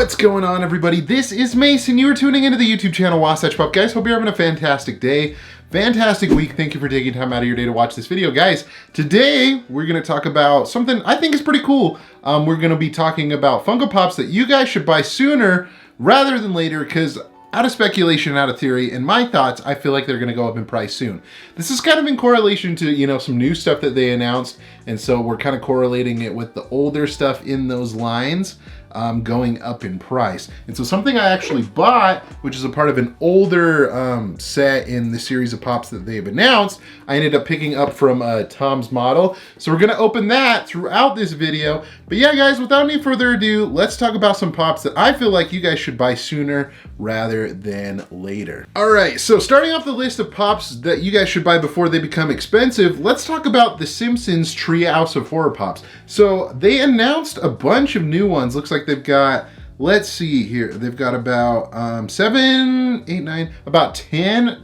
What's going on, everybody? This is Mason. You are tuning into the YouTube channel WASATCH Pop. Guys, hope you're having a fantastic day, fantastic week. Thank you for taking time out of your day to watch this video. Guys, today we're going to talk about something I think is pretty cool. We're going to be talking about Funko Pops that you guys should buy sooner rather than later, because out of speculation, out of theory, and my thoughts, I feel like they're going to go up in price soon. This is kind of in correlation to, you know, some new stuff that they announced, and so we're kind of correlating it with the older stuff in those lines going up in price. And so something I actually bought, which is a part of an older set in the series of Pops that they've announced, I ended up picking up from Tom's Model. So we're going to open that throughout this video. But yeah, guys, without any further ado, let's talk about some Pops that I feel like you guys should buy sooner rather than later. All right, so starting off the list of Pops that you guys should buy before they become expensive, let's talk about the Simpsons Treehouse of Horror Pops. So they announced a bunch of new ones. Looks like they've got, let's see here, they've got about about 10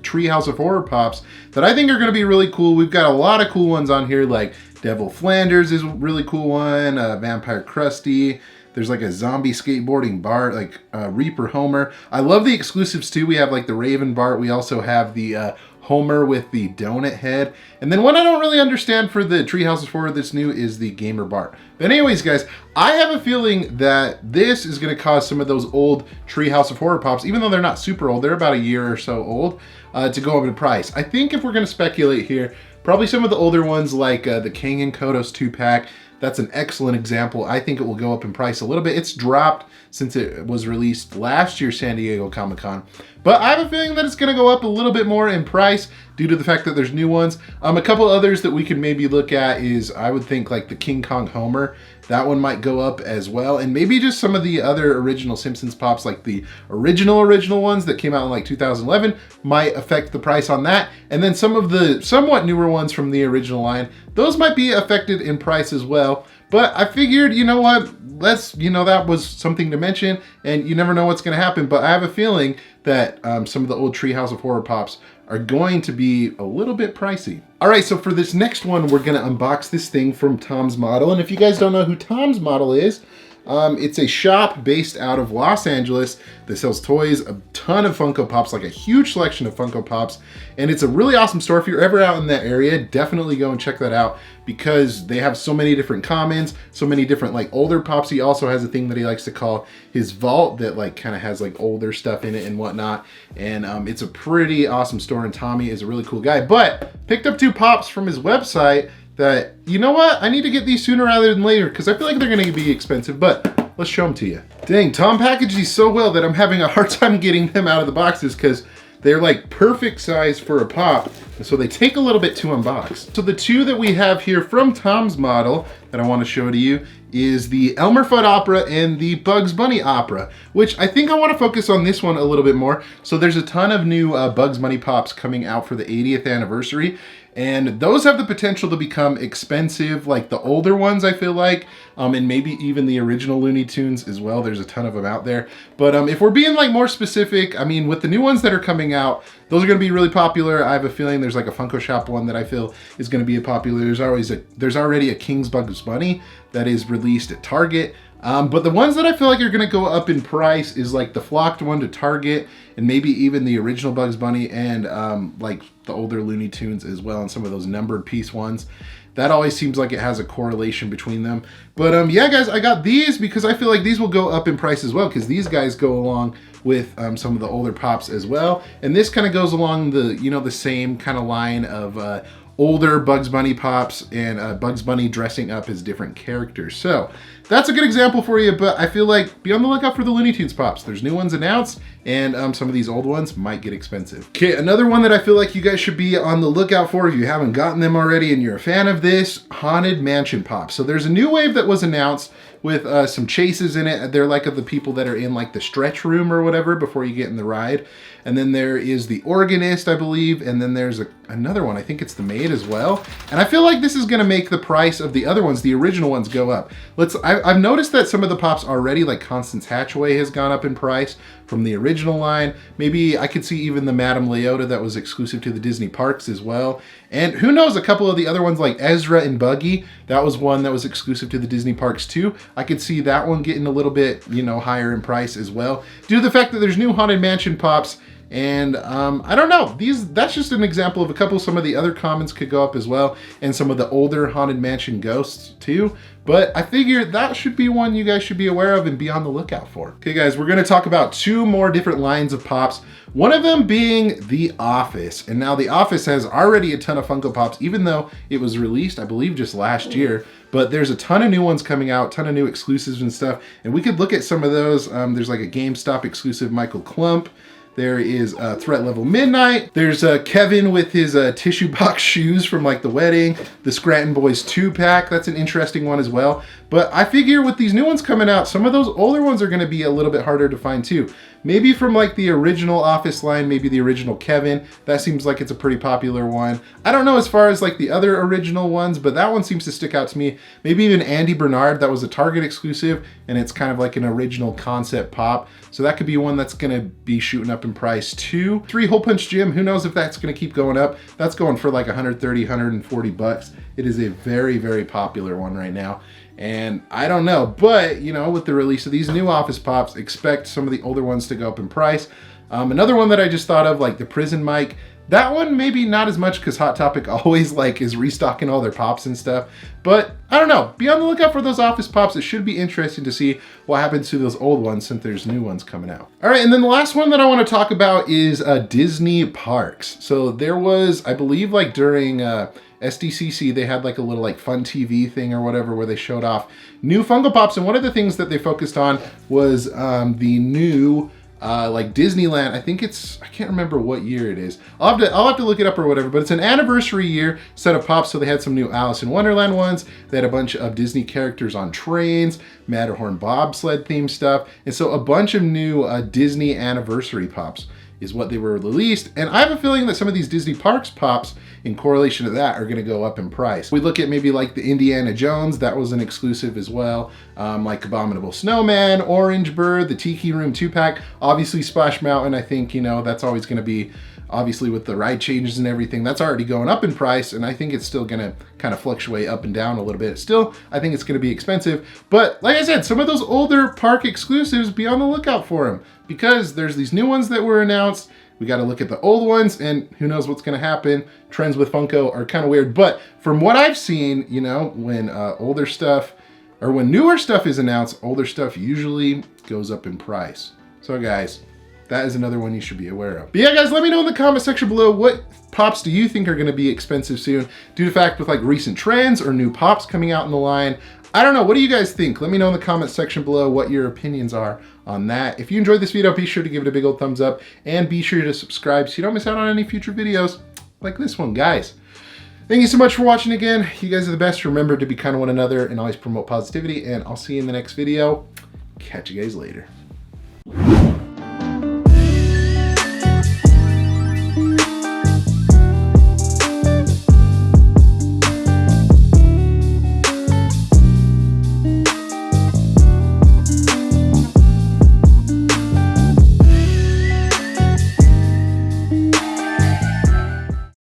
Treehouse of Horror Pops that I think are going to be really cool. We've got a lot of cool ones on here, like Devil Flanders is a really cool one, Vampire Krusty. There's like a zombie skateboarding Bart, like Reaper Homer. I love the exclusives too. We have like the Raven Bart. We also have the Homer with the donut head. And then one I don't really understand for the Treehouse of Horror that's new is the Gamer Bart. But anyways, guys, I have a feeling that this is going to cause some of those old Treehouse of Horror Pops, even though they're not super old, they're about a year or so old, to go up in price. I think if we're going to speculate here, probably some of the older ones like the King and Kodos 2-pack. That's an excellent example. I think it will go up in price a little bit. It's dropped since it was released last year, San Diego Comic-Con. But I have a feeling that it's going to go up a little bit more in price due to the fact that there's new ones. A couple others that we could maybe look at is, I would think, like the King Kong Homer. That one might go up as well. And maybe just some of the other original Simpsons Pops, like the original ones that came out in like 2011, might affect the price on that. And then some of the somewhat newer ones from the original line, those might be affected in price as well. But I figured, you know what, that was something to mention, and you never know what's going to happen. But I have a feeling that some of the old Treehouse of Horror Pops are going to be a little bit pricey. All right, so for this next one, we're going to unbox this thing from Tom's Model. And if you guys don't know who Tom's Model is, it's a shop based out of Los Angeles that sells toys, a ton of Funko Pops, like a huge selection of Funko Pops. And it's a really awesome store. If you're ever out in that area, definitely go and check that out, because they have so many different commons, so many different like older Pops. He also has a thing that he likes to call his vault that like kind of has like older stuff in it and whatnot. And it's a pretty awesome store, and Tommy is a really cool guy. But picked up 2 Pops from his website that, you know what, I need to get these sooner rather than later, because I feel like they're going to be expensive, but let's show them to you. Dang, Tom packaged these so well that I'm having a hard time getting them out of the boxes, because they're like perfect size for a Pop, and so they take a little bit to unbox. So the 2 that we have here from Tom's Model that I want to show to you is the Elmer Fudd Opera and the Bugs Bunny Opera, which I think I want to focus on this one a little bit more. So there's a ton of new Bugs Bunny Pops coming out for the 80th anniversary, and those have the potential to become expensive, like the older ones, I feel like, and maybe even the original Looney Tunes as well. There's a ton of them out there. But if we're being like more specific, I mean, with the new ones that are coming out, those are going to be really popular. I have a feeling there's like a Funko Shop one that I feel is going to be popular. There's already a King's Bugs Bunny that is released at Target. But the ones that I feel like are going to go up in price is like the flocked one to Target, and maybe even the original Bugs Bunny, and like the older Looney Tunes as well, and some of those numbered piece ones. That always seems like it has a correlation between them. But yeah, guys, I got these because I feel like these will go up in price as well, because these guys go along with some of the older Pops as well. And this kind of goes along the, you know, the same kind of line of older Bugs Bunny Pops and Bugs Bunny dressing up as different characters. So that's a good example for you, but I feel like be on the lookout for the Looney Tunes Pops. There's new ones announced, and some of these old ones might get expensive. Okay, another one that I feel like you guys should be on the lookout for if you haven't gotten them already and you're a fan of this, Haunted Mansion Pops. So there's a new wave that was announced with some chases in it. They're like of the people that are in like the stretch room or whatever before you get in the ride. And then there is the organist, I believe, and then there's another one. I think it's the maid as well. And I feel like this is gonna make the price of the other ones, the original ones, go up. I've noticed that some of the Pops already, like Constance Hatchaway has gone up in price from the original line. Maybe I could see even the Madame Leota that was exclusive to the Disney parks as well. And who knows, a couple of the other ones like Ezra and Buggy, that was one that was exclusive to the Disney parks too. I could see that one getting a little bit, you know, higher in price as well, due to the fact that there's new Haunted Mansion pops. And I don't know, that's just an example of a couple. Some of the other commons could go up as well, and some of the older Haunted Mansion ghosts too. But I figure that should be one you guys should be aware of and be on the lookout for. Okay guys, we're gonna talk about two more different lines of pops. One of them being The Office. And now The Office has already a ton of Funko Pops, even though it was released, I believe, just last year. But there's a ton of new ones coming out, ton of new exclusives and stuff. And we could look at some of those. There's like a GameStop exclusive Michael Klump. There is Threat Level Midnight. There's Kevin with his tissue box shoes from like the wedding. The Scranton Boys 2-pack, that's an interesting one as well. But I figure with these new ones coming out, some of those older ones are gonna be a little bit harder to find too. Maybe from like the original Office line, maybe the original Kevin. That seems like it's a pretty popular one. I don't know as far as like the other original ones, but that one seems to stick out to me. Maybe even Andy Bernard, that was a Target exclusive, and it's kind of like an original concept pop. So that could be one that's gonna be shooting up in price too. 3 Hole Punch Jim, who knows if that's gonna keep going up. That's going for like 130, 140 bucks. It is a very, very popular one right now. And I don't know, but you know, with the release of these new Office Pops, expect some of the older ones to go up in price. Another one that I just thought of, like the Prison Mic, that one maybe not as much because Hot Topic always like is restocking all their pops and stuff. But I don't know, be on the lookout for those Office Pops. It should be interesting to see what happens to those old ones since there's new ones coming out. All right, and then the last one that I want to talk about is Disney Parks. So there was, I believe like during SDCC, they had like a little like fun TV thing or whatever where they showed off new Funko Pops. And one of the things that they focused on was the new like Disneyland. I think it's, I can't remember what year it is. I'll have to look it up or whatever, but it's an anniversary year set of pops. So they had some new Alice in Wonderland ones. They had a bunch of Disney characters on trains, Matterhorn bobsled themed stuff. And so a bunch of new Disney anniversary pops is what they were released. And I have a feeling that some of these Disney Parks pops in correlation to that are gonna go up in price. We look at maybe like the Indiana Jones, that was an exclusive as well. Like Abominable Snowman, Orange Bird, the Tiki Room 2-pack, obviously Splash Mountain. I think, you know, that's always gonna be, obviously with the ride changes and everything, that's already going up in price, and I think it's still gonna kind of fluctuate up and down a little bit. Still, I think it's gonna be expensive, but like I said, some of those older park exclusives, be on the lookout for them, because there's these new ones that were announced. We gotta look at the old ones, and who knows what's gonna happen. Trends with Funko are kind of weird, but from what I've seen, you know, when older stuff, or when newer stuff is announced, older stuff usually goes up in price. So guys, that is another one you should be aware of. But yeah, guys, let me know in the comment section below, what pops do you think are gonna be expensive soon due to the fact with like recent trends or new pops coming out in the line? I don't know, what do you guys think? Let me know in the comment section below what your opinions are on that. If you enjoyed this video, be sure to give it a big old thumbs up and be sure to subscribe so you don't miss out on any future videos like this one, guys. Thank you so much for watching again. You guys are the best. Remember to be kind to one another and always promote positivity, and I'll see you in the next video. Catch you guys later.